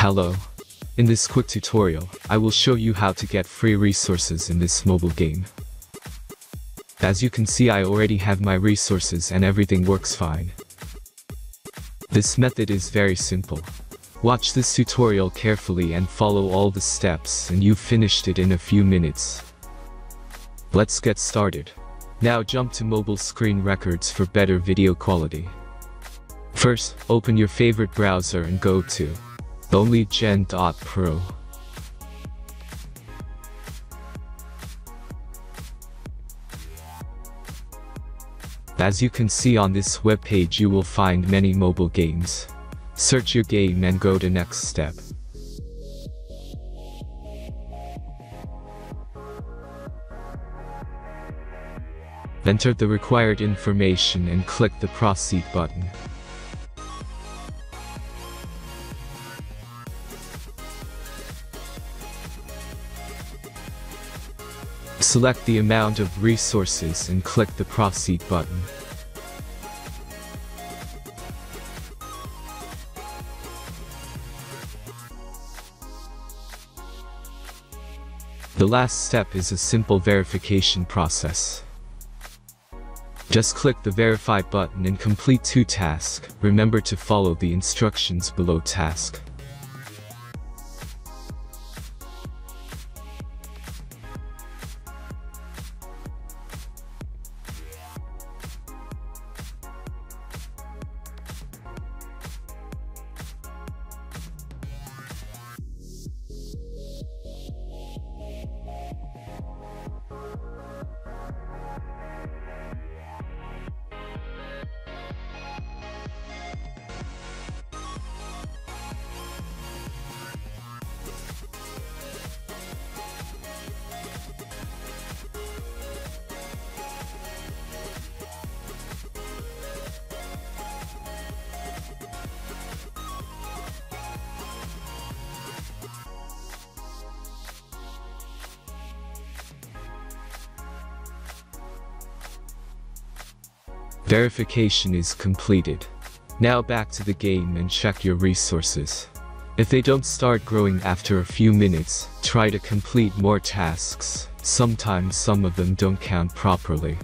Hello. In this quick tutorial, I will show you how to get free resources in this mobile game. As you can see, I already have my resources and everything works fine. This method is very simple. Watch this tutorial carefully and follow all the steps and you've finished it in a few minutes. Let's get started. Now jump to mobile screen records for better video quality. First, open your favorite browser and go to hack.Pro. As you can see on this webpage, you will find many mobile games. Search your game and go to next step. Enter the required information and click the proceed button. Select the amount of resources and click the proceed button. The last step is a simple verification process. Just click the verify button and complete 2 tasks. Remember to follow the instructions below task. Verification is completed. Now back to the game and check your resources. If they don't start growing after a few minutes, try to complete more tasks. Sometimes some of them don't count properly.